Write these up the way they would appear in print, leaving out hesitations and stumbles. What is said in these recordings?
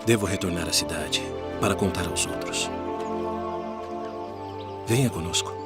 Devo retornar à cidade para contar aos outros. Venha conosco.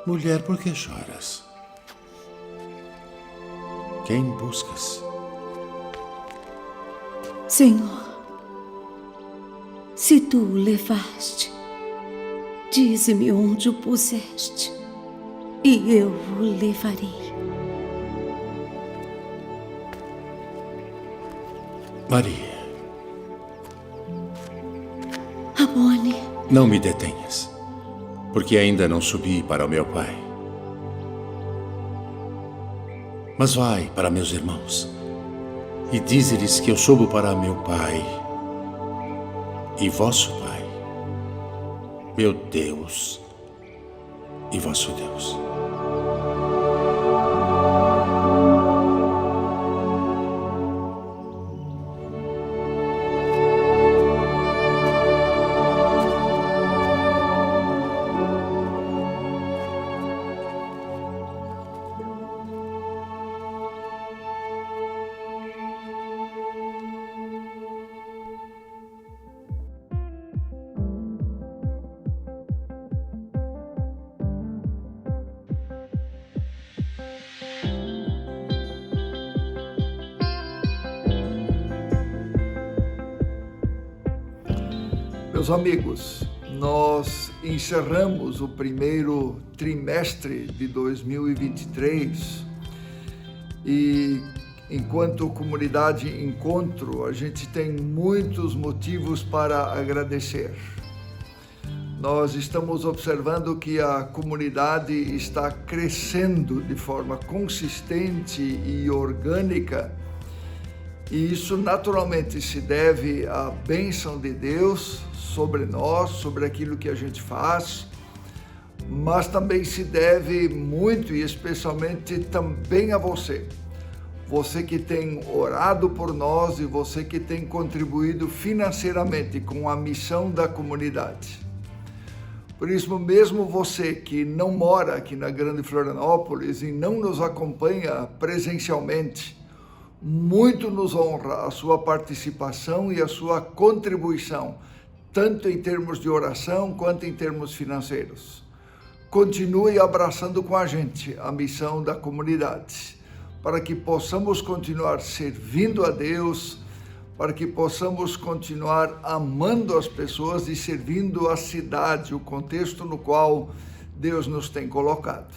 Mulher, por que choras? Quem buscas? Senhor, se tu o levaste, dize-me onde o puseste, e eu o levarei. Maria, Rabboni, não me detenhas, porque ainda não subi para o meu Pai. Mas vai para meus irmãos e dize-lhes que eu subo para meu Pai e vosso Pai, meu Deus e vosso Deus. Meus amigos, nós encerramos o primeiro trimestre de 2023 e, enquanto comunidade Encontro, a gente tem muitos motivos para agradecer. Nós estamos observando que a comunidade está crescendo de forma consistente e orgânica, e isso naturalmente se deve à bênção de Deus sobre nós, sobre aquilo que a gente faz, mas também se deve muito e especialmente também a você. Você que tem orado por nós e você que tem contribuído financeiramente com a missão da comunidade. Por isso, mesmo você que não mora aqui na Grande Florianópolis e não nos acompanha presencialmente, muito nos honra a sua participação e a sua contribuição, tanto em termos de oração quanto em termos financeiros. Continue abraçando com a gente a missão da comunidade, para que possamos continuar servindo a Deus, para que possamos continuar amando as pessoas e servindo a cidade, o contexto no qual Deus nos tem colocado.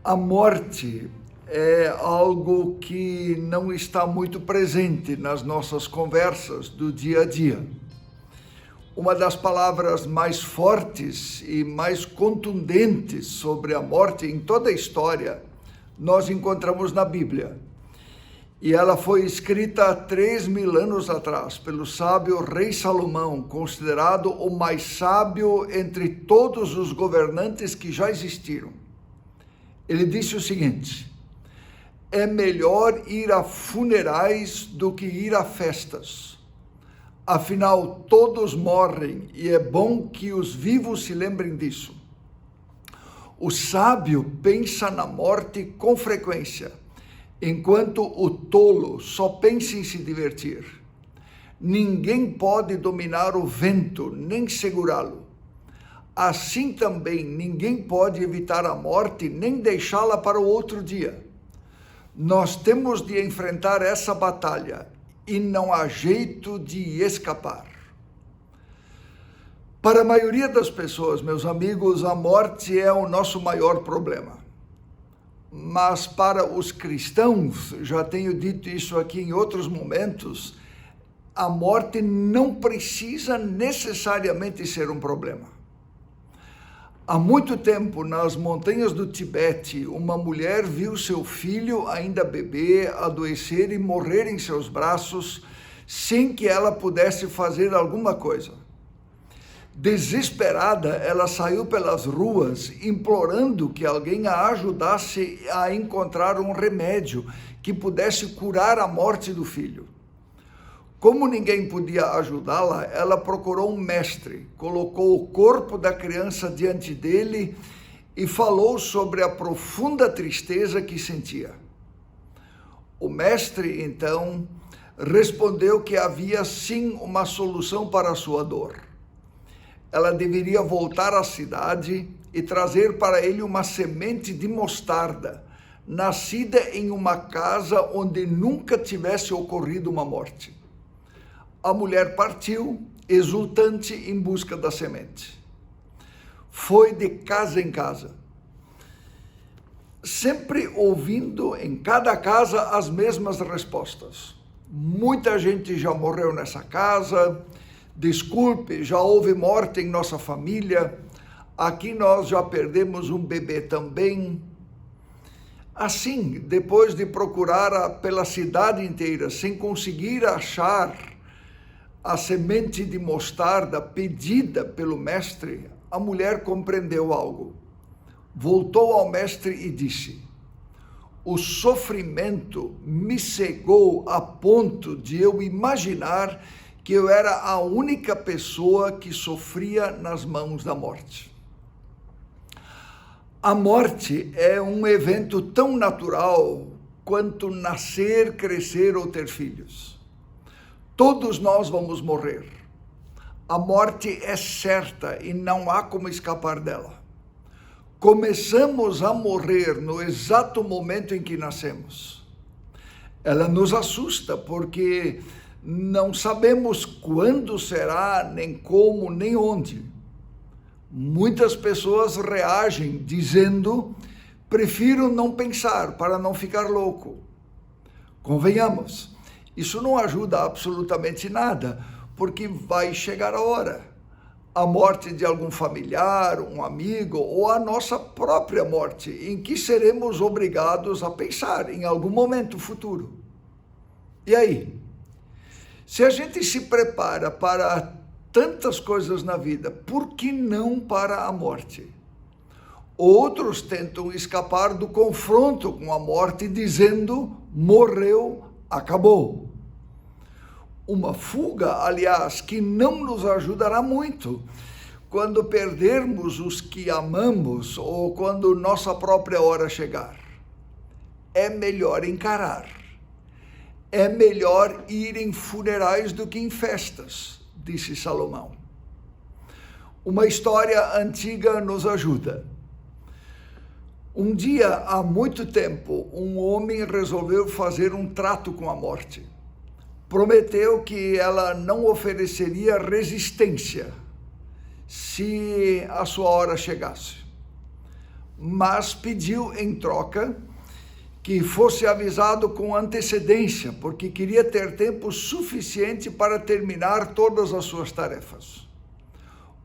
A morte é algo que não está muito presente nas nossas conversas do dia a dia. Uma das palavras mais fortes e mais contundentes sobre a morte em toda a história, nós encontramos na Bíblia. E ela foi escrita há 3.000 anos atrás, pelo sábio rei Salomão, considerado o mais sábio entre todos os governantes que já existiram. Ele disse o seguinte: é melhor ir a funerais do que ir a festas. Afinal, todos morrem e é bom que os vivos se lembrem disso. O sábio pensa na morte com frequência, enquanto o tolo só pensa em se divertir. Ninguém pode dominar o vento, nem segurá-lo. Assim também, ninguém pode evitar a morte, nem deixá-la para o outro dia. Nós temos de enfrentar essa batalha e não há jeito de escapar. Para a maioria das pessoas, meus amigos, a morte é o nosso maior problema. Mas para os cristãos, já tenho dito isso aqui em outros momentos, a morte não precisa necessariamente ser um problema. Há muito tempo, nas montanhas do Tibete, uma mulher viu seu filho, ainda bebê, adoecer e morrer em seus braços, sem que ela pudesse fazer alguma coisa. Desesperada, ela saiu pelas ruas, implorando que alguém a ajudasse a encontrar um remédio que pudesse curar a morte do filho. Como ninguém podia ajudá-la, ela procurou um mestre, colocou o corpo da criança diante dele e falou sobre a profunda tristeza que sentia. O mestre, então, respondeu que havia sim uma solução para a sua dor. Ela deveria voltar à cidade e trazer para ele uma semente de mostarda, nascida em uma casa onde nunca tivesse ocorrido uma morte. A mulher partiu, exultante, em busca da semente. Foi de casa em casa, sempre ouvindo em cada casa as mesmas respostas. Muita gente já morreu nessa casa, desculpe, já houve morte em nossa família, aqui nós já perdemos um bebê também. Assim, depois de procurar pela cidade inteira, sem conseguir achar a semente de mostarda pedida pelo mestre, a mulher compreendeu algo. Voltou ao mestre e disse: o sofrimento me cegou a ponto de eu imaginar que eu era a única pessoa que sofria nas mãos da morte. A morte é um evento tão natural quanto nascer, crescer ou ter filhos. Todos nós vamos morrer. A morte é certa e não há como escapar dela. Começamos a morrer no exato momento em que nascemos. Ela nos assusta porque não sabemos quando será, nem como, nem onde. Muitas pessoas reagem dizendo: prefiro não pensar para não ficar louco. Convenhamos, isso não ajuda absolutamente nada, porque vai chegar a hora. A morte de algum familiar, um amigo, ou a nossa própria morte, em que seremos obrigados a pensar em algum momento futuro. E aí? Se a gente se prepara para tantas coisas na vida, por que não para a morte? Outros tentam escapar do confronto com a morte, dizendo: morreu, acabou. Uma fuga, aliás, que não nos ajudará muito quando perdermos os que amamos ou quando nossa própria hora chegar. É melhor encarar. É melhor ir em funerais do que em festas, disse Salomão. Uma história antiga nos ajuda. Um dia, há muito tempo, um homem resolveu fazer um trato com a morte. Prometeu que ela não ofereceria resistência se a sua hora chegasse, mas pediu em troca que fosse avisado com antecedência, porque queria ter tempo suficiente para terminar todas as suas tarefas.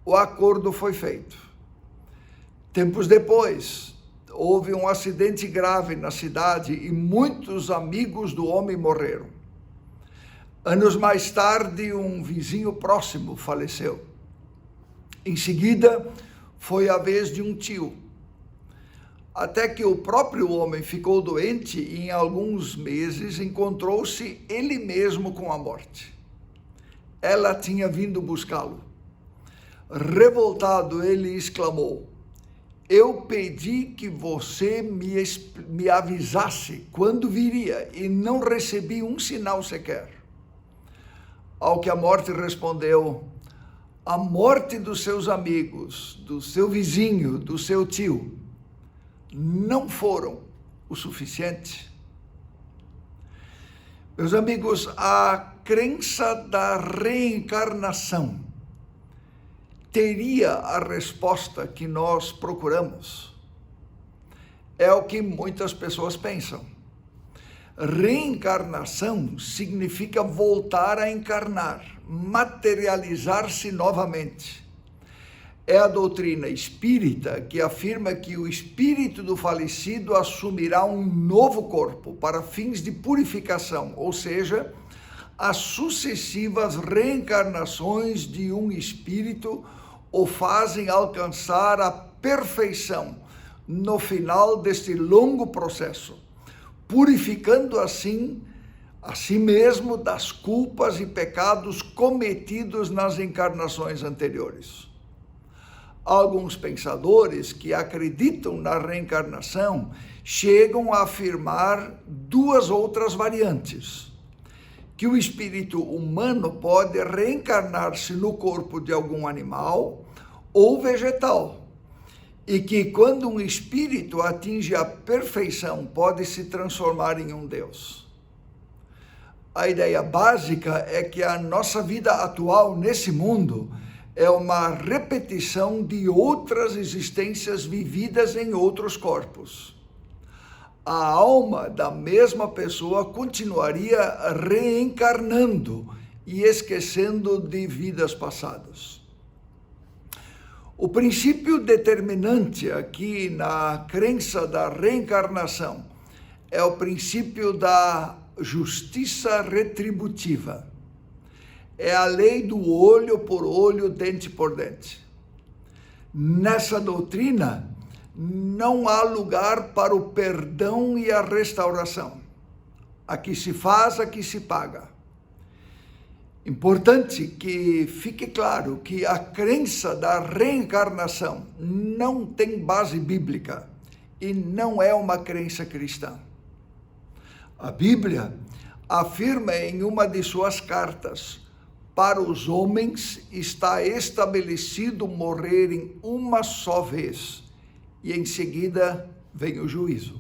O acordo foi feito. Tempos depois, houve um acidente grave na cidade e muitos amigos do homem morreram. Anos mais tarde, um vizinho próximo faleceu. Em seguida, foi a vez de um tio. Até que o próprio homem ficou doente e em alguns meses encontrou-se ele mesmo com a morte. Ela tinha vindo buscá-lo. Revoltado, ele exclamou: eu pedi que você me avisasse quando viria e não recebi um sinal sequer. Ao que a morte respondeu: a morte dos seus amigos, do seu vizinho, do seu tio, não foram o suficiente. Meus amigos, a crença da reencarnação teria a resposta que nós procuramos. é o que muitas pessoas pensam. Reencarnação significa voltar a encarnar, materializar-se novamente. É a doutrina espírita que afirma que o espírito do falecido assumirá um novo corpo para fins de purificação, ou seja, as sucessivas reencarnações de um espírito o fazem alcançar a perfeição no final deste longo processo, purificando assim a si mesmo das culpas e pecados cometidos nas encarnações anteriores. Alguns pensadores que acreditam na reencarnação chegam a afirmar duas outras variantes: que o espírito humano pode reencarnar-se no corpo de algum animal ou vegetal, e que quando um espírito atinge a perfeição pode se transformar em um Deus. A ideia básica é que a nossa vida atual nesse mundo é uma repetição de outras existências vividas em outros corpos. A alma da mesma pessoa continuaria reencarnando e esquecendo de vidas passadas. O princípio determinante aqui na crença da reencarnação é o princípio da justiça retributiva. É a lei do olho por olho, dente por dente. Nessa doutrina, não há lugar para o perdão e a restauração. Aqui se faz, aqui se paga. Importante que fique claro que a crença da reencarnação não tem base bíblica e não é uma crença cristã. A Bíblia afirma em uma de suas cartas: para os homens está estabelecido morrerem uma só vez, e em seguida vem o juízo.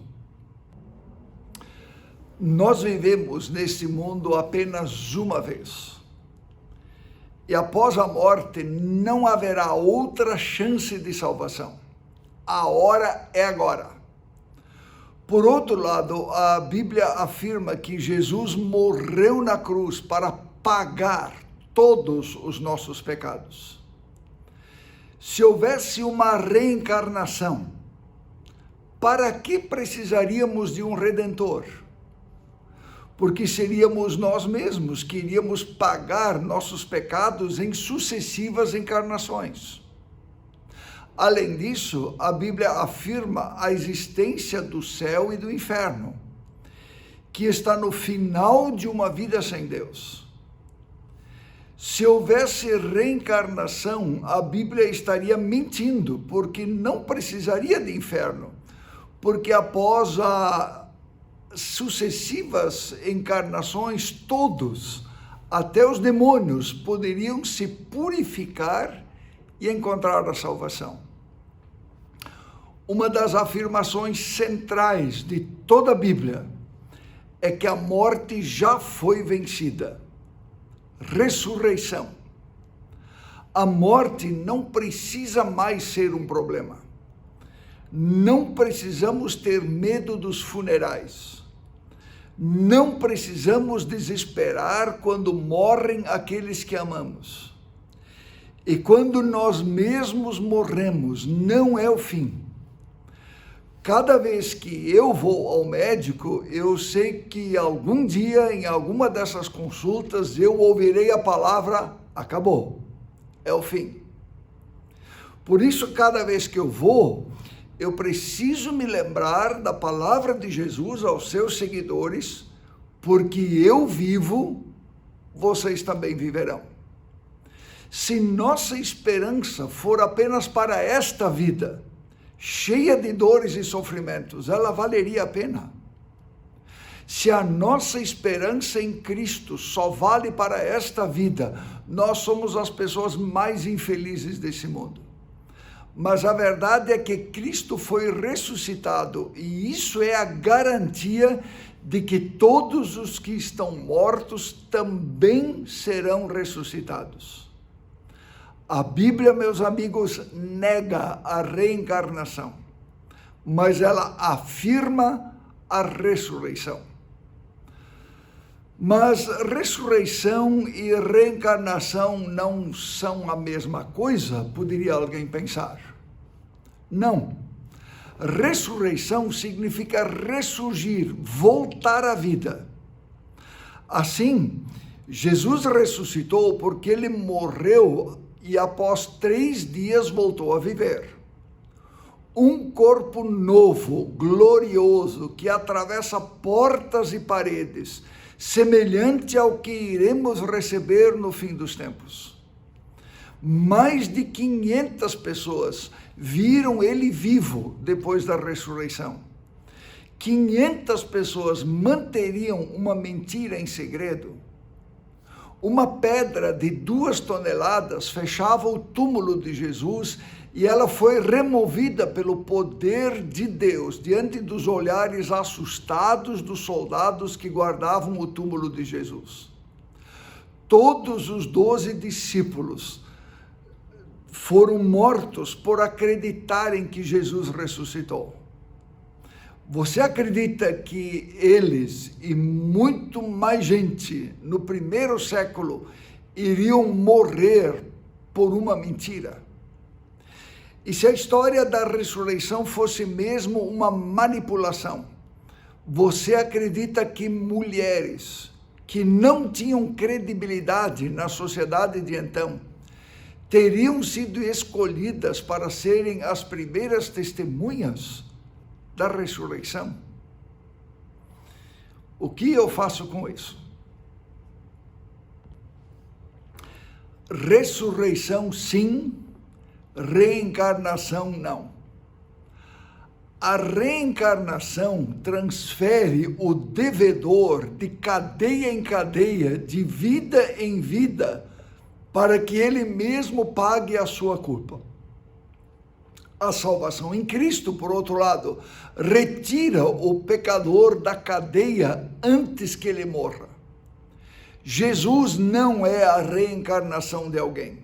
Nós vivemos neste mundo apenas uma vez. E após a morte não haverá outra chance de salvação. A hora é agora. Por outro lado, a Bíblia afirma que Jesus morreu na cruz para pagar todos os nossos pecados. Se houvesse uma reencarnação, para que precisaríamos de um redentor? Porque seríamos nós mesmos que iríamos pagar nossos pecados em sucessivas encarnações. Além disso, a Bíblia afirma a existência do céu e do inferno, que está no final de uma vida sem Deus. Se houvesse reencarnação, a Bíblia estaria mentindo, porque não precisaria de inferno, porque após as sucessivas encarnações, todos, até os demônios, poderiam se purificar e encontrar a salvação. Uma das afirmações centrais de toda a Bíblia é que a morte já foi vencida. Ressurreição. A morte não precisa mais ser um problema. Não precisamos ter medo dos funerais. Não precisamos desesperar quando morrem aqueles que amamos. E quando nós mesmos morremos, não é o fim. Cada vez que eu vou ao médico, eu sei que algum dia, em alguma dessas consultas, eu ouvirei a palavra acabou. É o fim. Por isso, cada vez que eu vou, eu preciso me lembrar da palavra de Jesus aos seus seguidores, porque eu vivo, vocês também viverão. Se nossa esperança for apenas para esta vida, cheia de dores e sofrimentos, ela valeria a pena. Se a nossa esperança em Cristo só vale para esta vida, nós somos as pessoas mais infelizes desse mundo. Mas a verdade é que Cristo foi ressuscitado, e isso é a garantia de que todos os que estão mortos também serão ressuscitados. A Bíblia, meus amigos, nega a reencarnação, mas ela afirma a ressurreição. Mas ressurreição e reencarnação não são a mesma coisa, poderia alguém pensar. Não. Ressurreição significa ressurgir, voltar à vida. Assim, Jesus ressuscitou porque ele morreu e após 3 dias voltou a viver. Um corpo novo, glorioso, que atravessa portas e paredes, semelhante ao que iremos receber no fim dos tempos. Mais de 500 pessoas viram ele vivo depois da ressurreição. 500 pessoas manteriam uma mentira em segredo. Uma pedra de 2 toneladas fechava o túmulo de Jesus e ela foi removida pelo poder de Deus diante dos olhares assustados dos soldados que guardavam o túmulo de Jesus. Todos os 12 discípulos foram mortos por acreditarem que Jesus ressuscitou. Você acredita que eles e muito mais gente no primeiro século iriam morrer por uma mentira? E se a história da ressurreição fosse mesmo uma manipulação, você acredita que mulheres que não tinham credibilidade na sociedade de então teriam sido escolhidas para serem as primeiras testemunhas da ressurreição? O que eu faço com isso? Ressurreição sim, reencarnação não. A reencarnação transfere o devedor de cadeia em cadeia, de vida em vida, para que ele mesmo pague a sua culpa. A salvação em Cristo, por outro lado, retira o pecador da cadeia antes que ele morra. Jesus não é a reencarnação de alguém,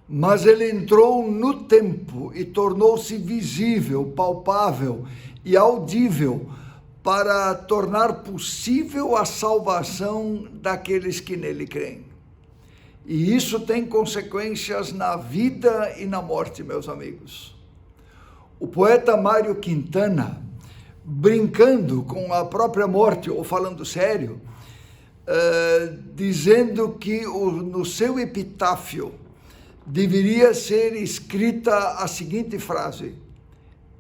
mas ele entrou no tempo e tornou-se visível, palpável e audível para tornar possível a salvação daqueles que nele creem. E isso tem consequências na vida e na morte, meus amigos. O poeta Mário Quintana, brincando com a própria morte, ou falando sério, dizendo que no seu epitáfio deveria ser escrita a seguinte frase: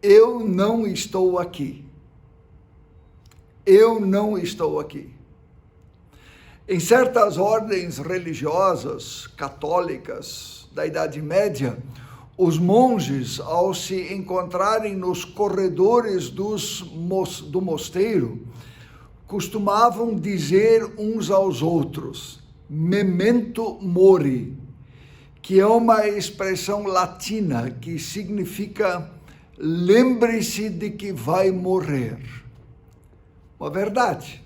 eu não estou aqui. Eu não estou aqui. Em certas ordens religiosas católicas da Idade Média, os monges, ao se encontrarem nos corredores do mosteiro, costumavam dizer uns aos outros, memento mori, que é uma expressão latina que significa lembre-se de que vai morrer. Uma verdade.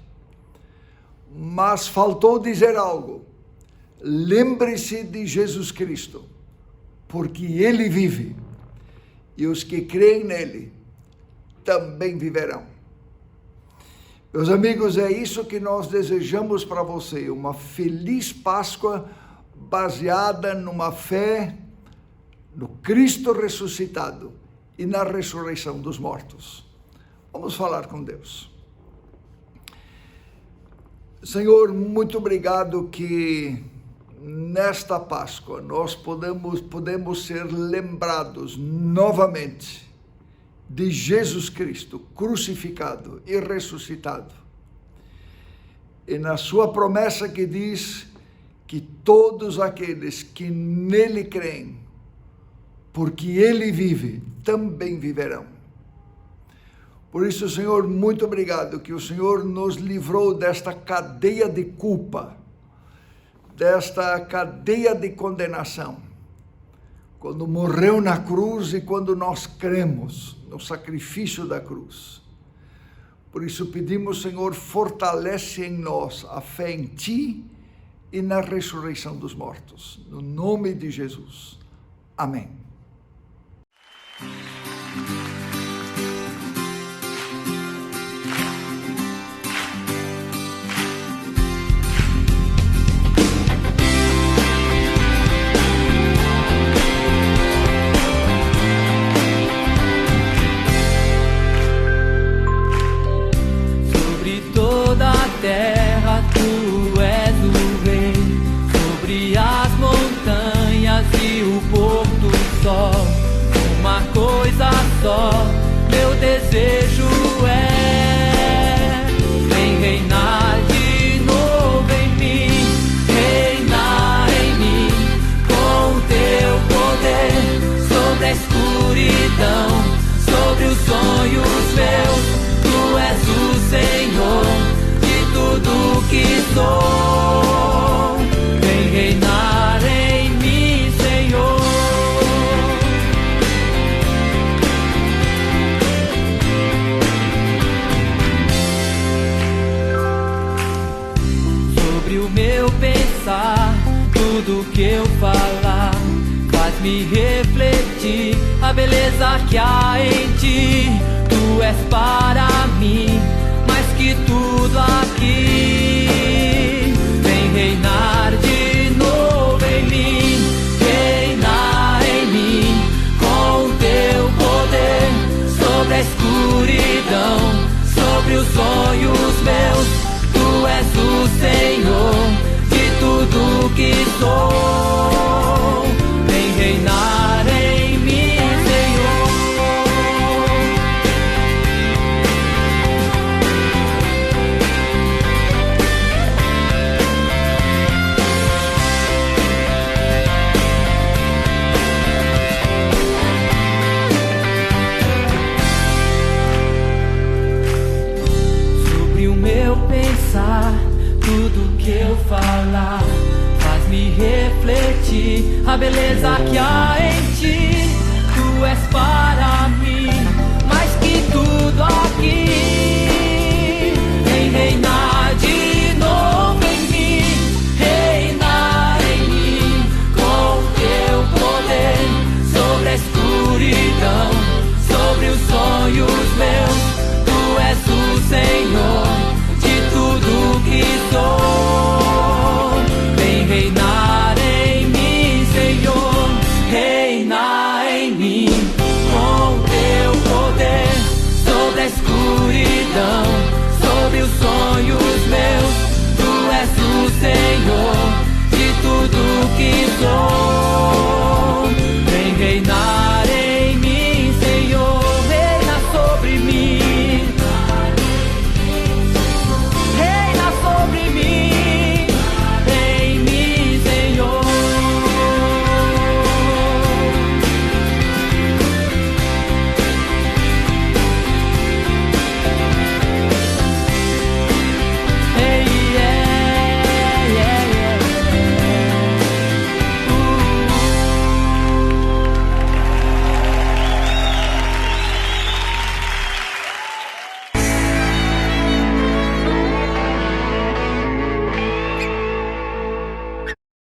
Mas faltou dizer algo. Lembre-se de Jesus Cristo, porque ele vive, e os que creem nele também viverão. Meus amigos, é isso que nós desejamos para você, uma feliz Páscoa baseada numa fé no Cristo ressuscitado e na ressurreição dos mortos. Vamos falar com Deus. Senhor, muito obrigado que nesta Páscoa nós podemos ser lembrados novamente de Jesus Cristo crucificado e ressuscitado. E na sua promessa que diz que todos aqueles que nele creem, porque ele vive, também viverão. Por isso, Senhor, muito obrigado que o Senhor nos livrou desta cadeia de culpa, desta cadeia de condenação, quando morreu na cruz e quando nós cremos no sacrifício da cruz. Por isso pedimos, Senhor, fortalece em nós a fé em Ti e na ressurreição dos mortos. No nome de Jesus. Amém. terra tu és o rei, sobre as montanhas e o pôr do sol. Uma coisa só, meu desejo é: vem reinar de novo em mim, reinar em mim, com o teu poder, sobre a escuridão, sobre os sonhos meus. Tu és o Senhor de tudo que sou. Vem reinar em mim, Senhor. Sobre o meu pensar, tudo que eu falar, faz-me refletir a beleza que há em ti. Tu és para mim mais que tudo aqui. Vem reinar de novo em mim, reinar em mim, com o teu poder, sobre a escuridão, sobre os sonhos meus. Tu és o Senhor de tudo que sou. Vem reinar em mim, Senhor. Sobre o meu pensar, tudo que eu falar, faz-me refletir a beleza que há em ti. Tu és Pai.